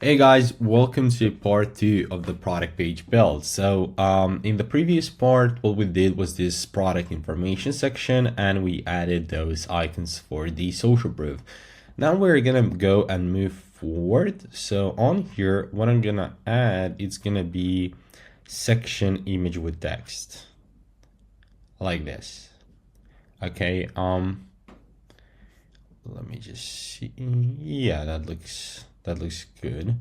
Hey guys, welcome to part 2 of the product page build. So in the previous part, what we did was this product information section and we added those icons for the social proof. Now we're gonna go and move forward. So on here, what I'm gonna add, it's gonna be section image with text like this. Okay, let me just see. Yeah, that looks good.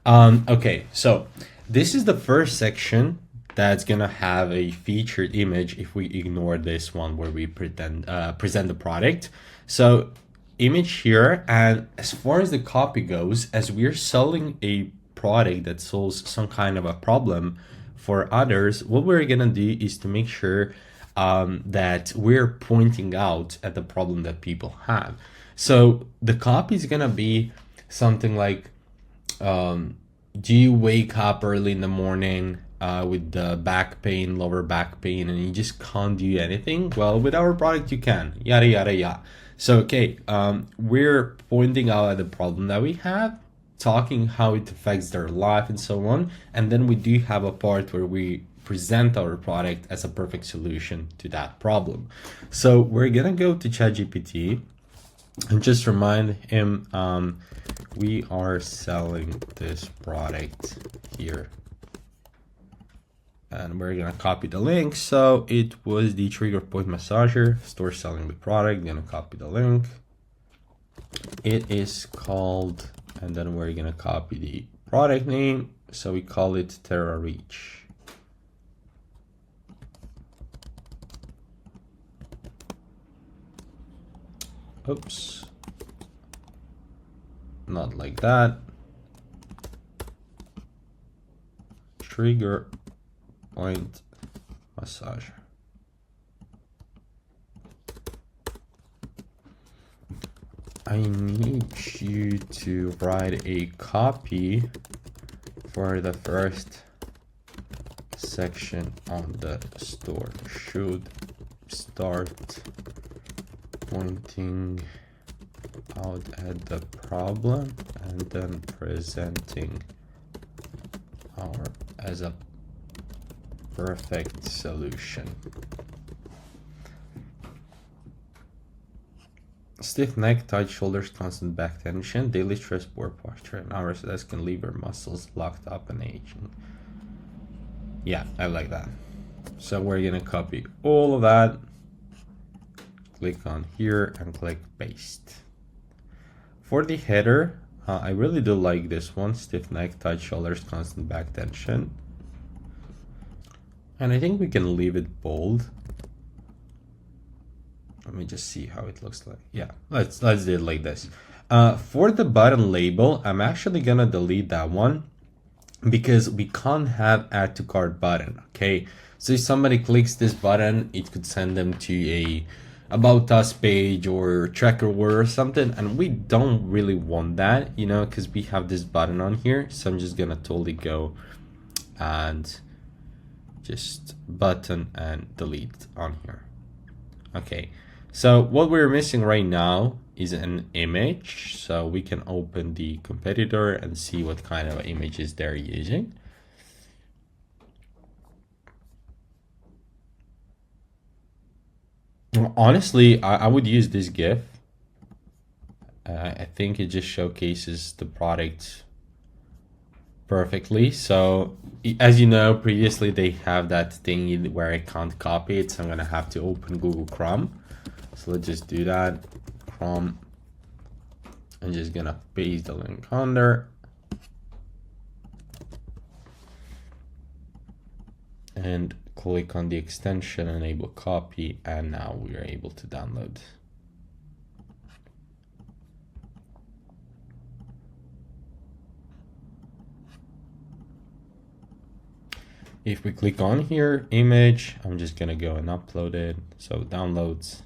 Okay, so this is the first section that's gonna have a featured image if we ignore this one where we present the product. So image here, and as far as the copy goes, as we're selling a product that solves some kind of a problem for others, what we're gonna do is to make sure that we're pointing out at the problem that people have. So the copy is gonna be something like, do you wake up early in the morning with the back pain, lower back pain, and you just can't do anything? Well, with our product you can, yada yada yada. So okay, we're pointing out at the problem that we have, talking how it affects their life and so on, and then we do have a part where we present our product as a perfect solution to that problem. So we're gonna go to ChatGPT and just remind him we are selling this product here, and we're gonna copy the link. So it was the trigger point massager store selling the product. Gonna copy the link. It is called, and then we're gonna copy the product name, so we call it Terra Reach. Oops, not like that. Trigger point massager. I need you to write a copy for the first section on the store. Should start pointing out at the problem and then presenting our as a perfect solution. Stiff neck, tight shoulders, constant back tension, daily stress, poor posture, and hours that can leave your muscles locked up and aging. Yeah, I like that. So we're gonna copy all of that. Click on here and click paste. For the header, I really do like this one: stiff neck, tight shoulders, constant back tension. And I think we can leave it bold. Let me just see how it looks like. Yeah, let's do it like this. For the button label, I'm actually gonna delete that one because we can't have add to cart button. Okay, so if somebody clicks this button, it could send them to a about us page or tracker word or something, and we don't really want that, you know, because we have this button on here. So I'm just gonna totally go and just button and delete on here. Okay, so what we're missing right now is an image, so we can open the competitor and see what kind of images they're using. Honestly, I would use this GIF. I think it just showcases the product perfectly. So as you know, previously they have that thing where I can't copy it, so I'm gonna have to open Google Chrome. So let's just do that. Chrome. I'm just gonna paste the link on there. And click on the extension, enable copy, and now we are able to download. If we click on here, image, I'm just gonna go and upload it. So downloads,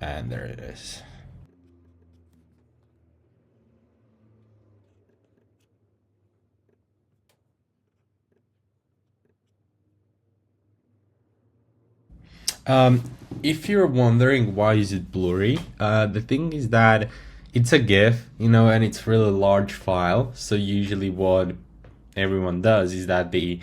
and there it is. If you're wondering why is it blurry, the thing is that it's a GIF, you know, and it's really large file. So usually what everyone does is that they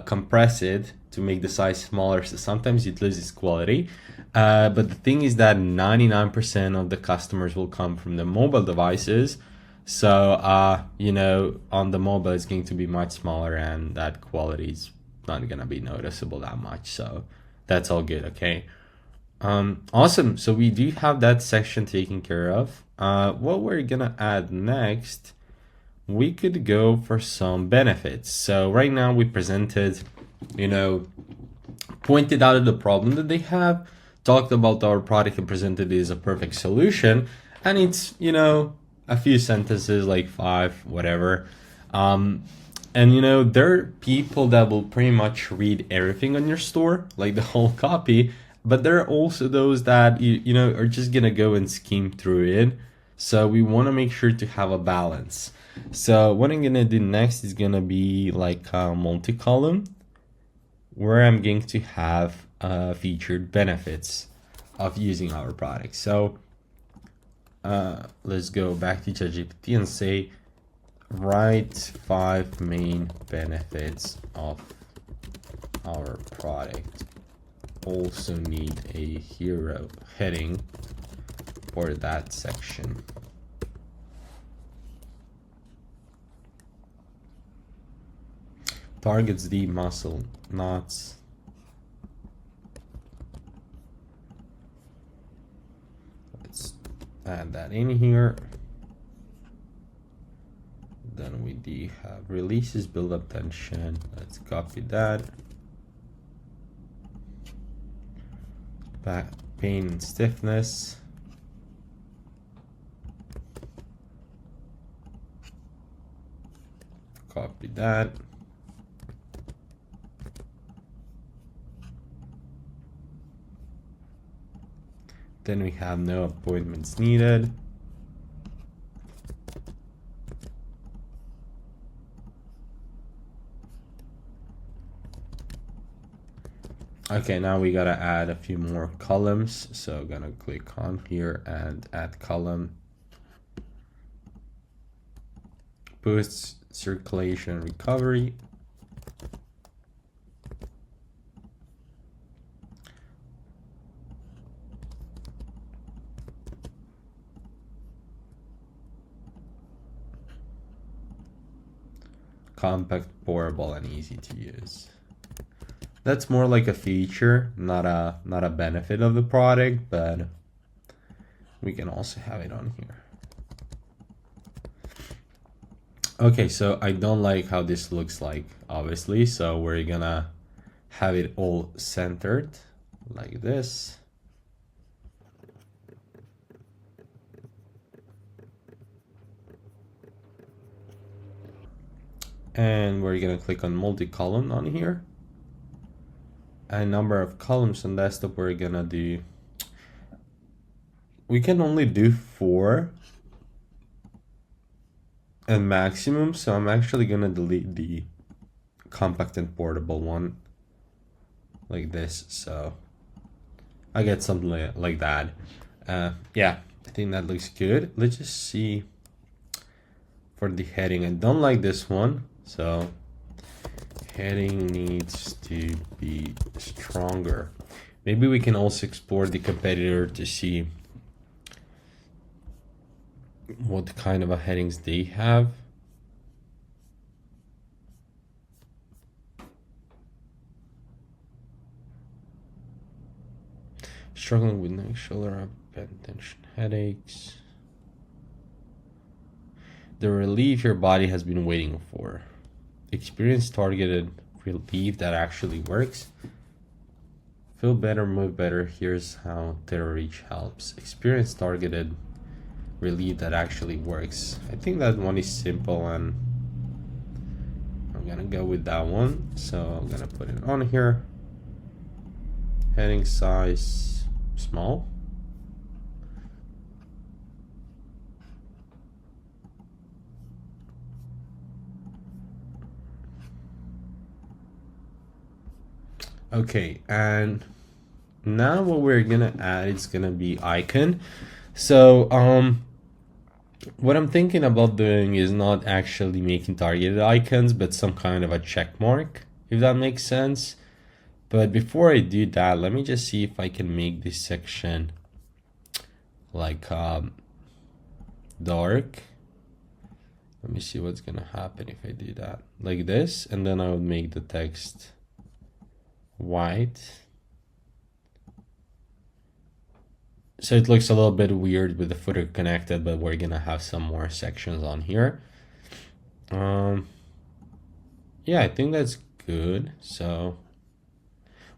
compress it to make the size smaller. So sometimes it loses quality. But the thing is that 99% of the customers will come from the mobile devices. So, you know, on the mobile, it's going to be much smaller and that quality is not going to be noticeable that much. So that's all good. Okay. Awesome. So we do have that section taken care of. What we're going to add next, we could go for some benefits. So right now we presented, you know, pointed out the problem that they have, talked about our product and presented it as a perfect solution. And it's, you know, a few sentences, like 5, whatever. And you know, there are people that will pretty much read everything on your store, like the whole copy. But there are also those that you know are just gonna go and skim through it. So we want to make sure to have a balance. So what I'm gonna do next is gonna be like a multi-column, where I'm going to have featured benefits of using our product. So let's go back to ChatGPT and say, write 5 main benefits of our product. Also need a hero heading for that section. Targets the muscle knots. Let's add that in here. Then we do have releases, build up tension. Let's copy that. Back pain and stiffness. Copy that. Then we have no appointments needed. Okay, now we gotta add a few more columns. So I'm gonna click on here and add column. Boosts circulation recovery. Compact, portable, and easy to use. That's more like a feature, not a benefit of the product, but we can also have it on here. Okay, so I don't like how this looks like, obviously, so we're gonna have it all centered like this. And we're gonna click on multi-column on here. And number of columns on desktop, we're gonna do, we can only do 4 and maximum, so I'm actually gonna delete the compact and portable one like this, so I get something like that. Yeah, I think that looks good. Let's just see for the heading. I don't like this one, so heading needs to be stronger. Maybe we can also explore the competitor to see what kind of a headings they have. Struggling with neck, shoulder, back tension, headaches. The relief your body has been waiting for. Experience targeted relief that actually works. Feel better, move better. Here's how Terror Reach helps. Experience targeted relief that actually works. I think that one is simple and I'm gonna go with that one. So I'm gonna put it on here. Heading size small. Okay, and now what we're gonna add is gonna be icon. So What I'm thinking about doing is not actually making targeted icons, but some kind of a check mark, if that makes sense. But before I do that, let me just see if I can make this section like dark. Let me see what's gonna happen if I do that like this, and then I would make the text white. So it looks a little bit weird with the footer connected, but we're gonna have some more sections on here. Yeah, I think that's good. So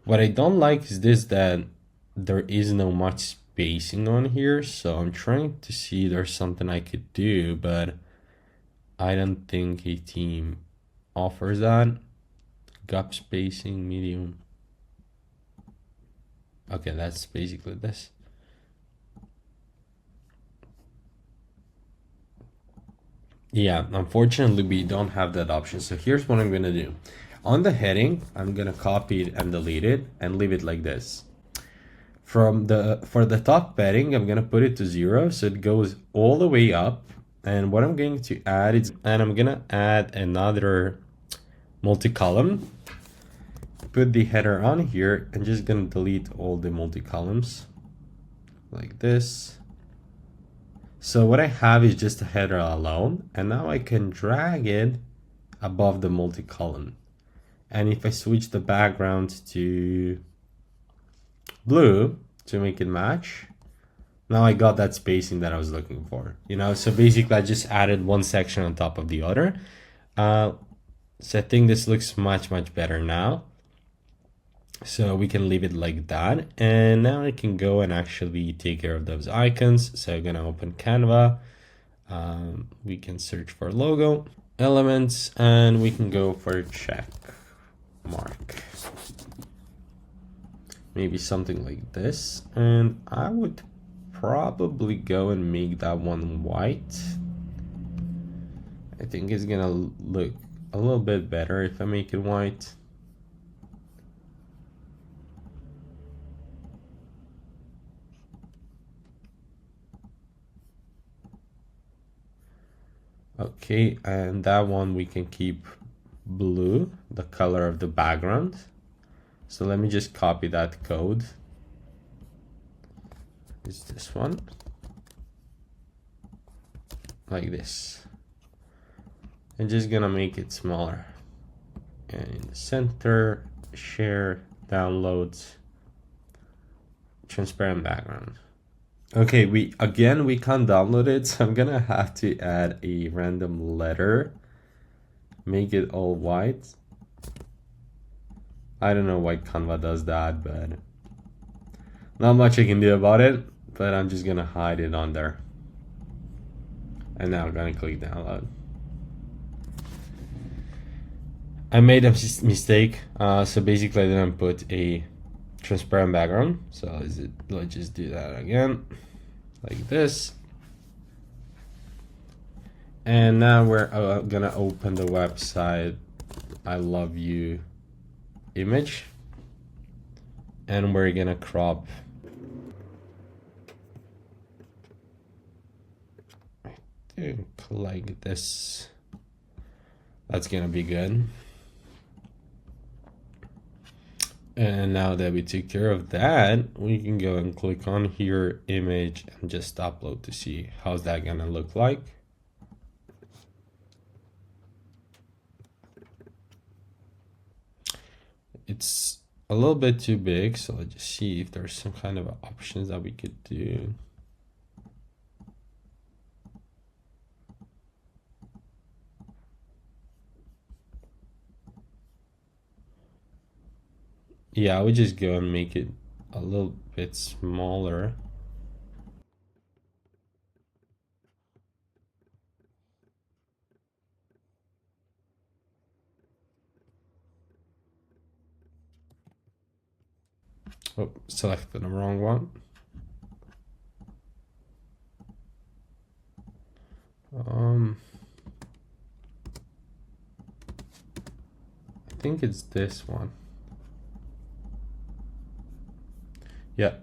what I don't like is this, that there is no much spacing on here. So I'm trying to see there's something I could do, but I don't think a theme offers that. Gap spacing, medium. Okay, that's basically this. Yeah, unfortunately we don't have that option. So here's what I'm gonna do. On the heading, I'm gonna copy it and delete it and leave it like this. For the top padding, I'm gonna put it to 0, so it goes all the way up. And what I'm going to add is, and I'm gonna add another multi-column. Put the header on here, and just gonna delete all the multi-columns like this. So what I have is just a header alone, and now I can drag it above the multi-column. And if I switch the background to blue to make it match, now I got that spacing that I was looking for, so basically I just added one section on top of the other. So I think this looks much better now, so we can leave it like that. And now I can go and actually take care of those icons. So I'm gonna open Canva. We can search for logo elements, and we can go for check mark, maybe something like this. And I would probably go and make that one white. I think it's gonna look a little bit better if I make it white. Okay, and that one we can keep blue, the color of the background. So let me just copy that code. It's this one, like this. I'm just gonna make it smaller. And in the center, share, downloads, transparent background. Okay, we can't download it, so I'm gonna have to add a random letter, make it all white. I don't know why Canva does that, but not much I can do about it. But I'm just gonna hide it on there. And now I'm gonna click download. I made a mistake. So basically I didn't put a transparent background. So let's just do that again, like this. And now we're gonna open the website I love you image, and we're gonna crop I think like this. That's gonna be good. And now that we took care of that, we can go and click on here, image, and just upload to see how's that gonna look like. It's a little bit too big, so let's just see if there's some kind of options that we could do. Yeah, I would just go and make it a little bit smaller. Oh, selected the wrong one. I think it's this one. Yeah.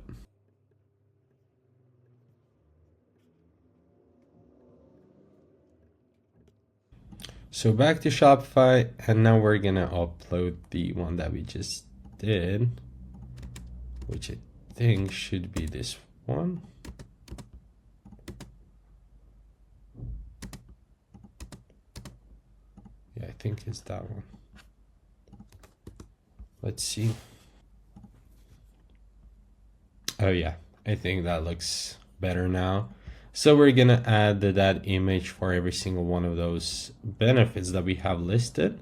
So back to Shopify, and now we're gonna upload the one that we just did, which I think should be this one. Yeah, I think it's that one. Let's see. Oh yeah, I think that looks better now. So we're gonna add that image for every single one of those benefits that we have listed.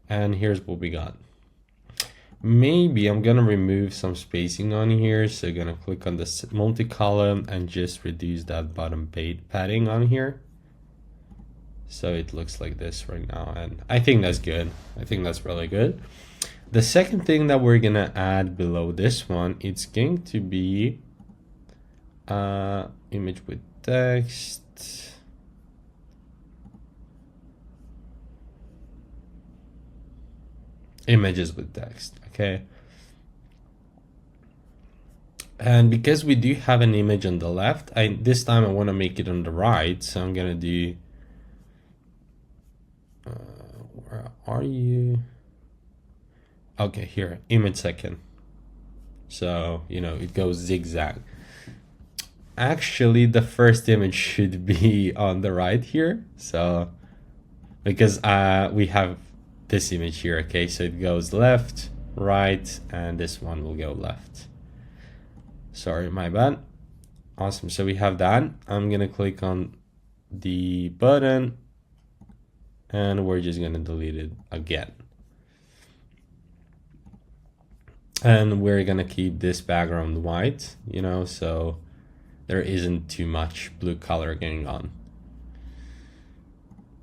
And here's what we got. Maybe I'm gonna remove some spacing on here. So I'm gonna click on this multi-column and just reduce that bottom padding on here. So it looks like this right now. And I think that's good. I think that's really good. The second thing that we're gonna add below this one, it's going to be image with text. Images with text, okay. And because we do have an image on the left, this time I want to make it on the right, so I'm gonna do where are you? Okay, here, image second. So it goes zigzag. Actually, the first image should be on the right here, so because we have this image here, okay, so it goes left, right, and this one will go left. Sorry, my bad. Awesome, so we have that. I'm gonna click on the button and we're just gonna delete it again. And we're gonna keep this background white, so there isn't too much blue color going on.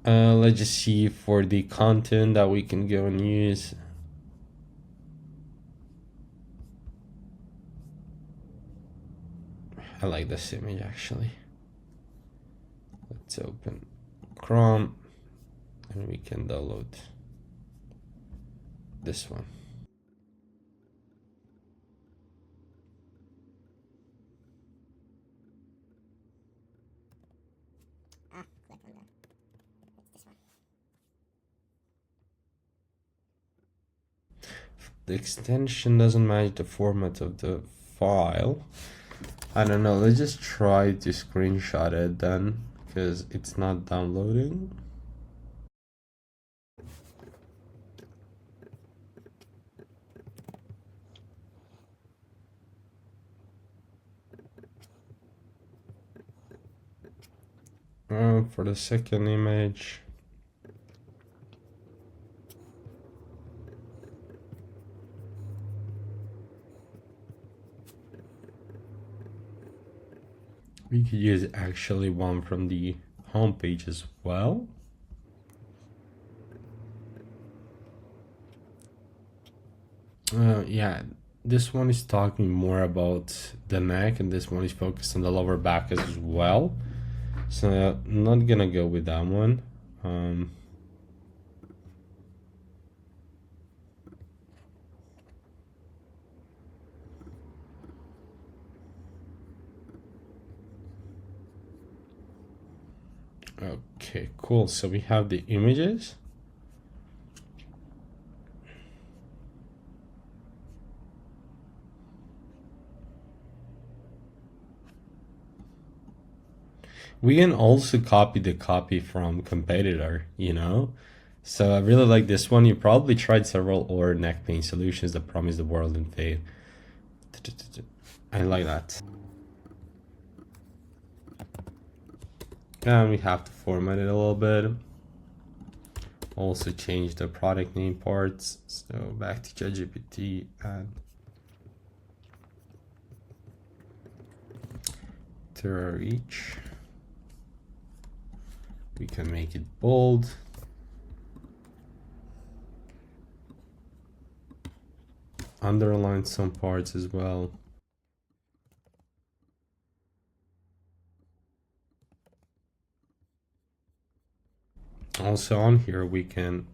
Let's just see for the content that we can go and use. I like this image actually. Let's open Chrome and we can download this one. The extension doesn't match the format of the file. I don't know, let's just try to screenshot it then, because it's not downloading. For the second image, we could use actually one from the home page as well. Yeah, this one is talking more about the neck and this one is focused on the lower back as well. So I'm not gonna go with that one. Okay, cool. So we have the images. We can also copy the copy from competitor, So I really like this one. You probably tried several or neck pain solutions that promise the world and fail. I like that. And we have to format it a little bit. Also change the product name parts. So back to ChatGPT and to each. We can make it bold. Underline some parts as well. Also on here we can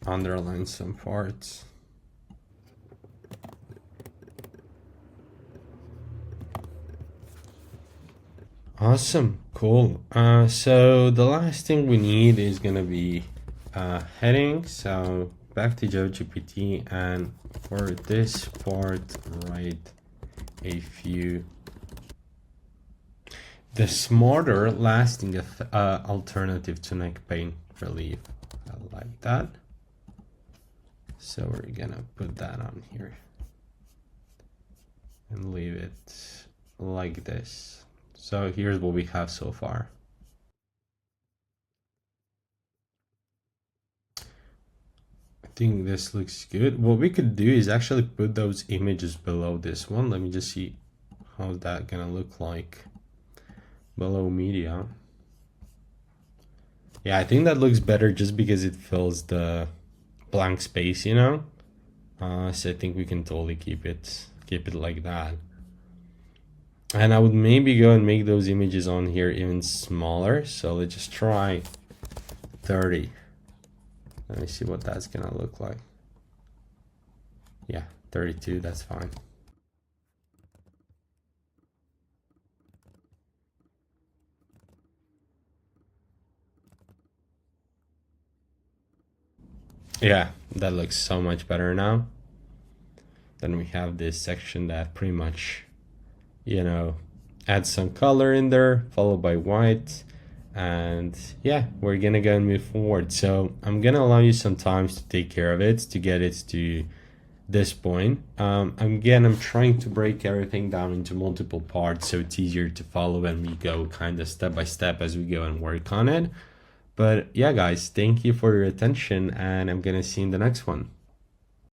underline some parts. Awesome, cool. So the last thing we need is gonna be heading. So back to GPT, and for this part, write a few. The smarter, lasting alternative to neck pain relief. I like that. So we're gonna put that on here and leave it like this. So here's what we have so far. I think this looks good. What we could do is actually put those images below this one. Let me just see how's that gonna look like below media. Yeah, I think that looks better just because it fills the blank space, you know. So I think we can totally keep it like that. And I would maybe go and make those images on here even smaller. So let's just try 30. Let me see what that's gonna look like. Yeah, 32, that's fine. Yeah, that looks so much better now. Then we have this section that pretty much, you know, adds some color in there, followed by white. And yeah, we're gonna go and move forward. So I'm gonna allow you some time to take care of it, to get it to this point. Again, I'm trying to break everything down into multiple parts so it's easier to follow and we go kind of step by step as we go and work on it. But yeah, guys, thank you for your attention, and I'm gonna see you in the next one.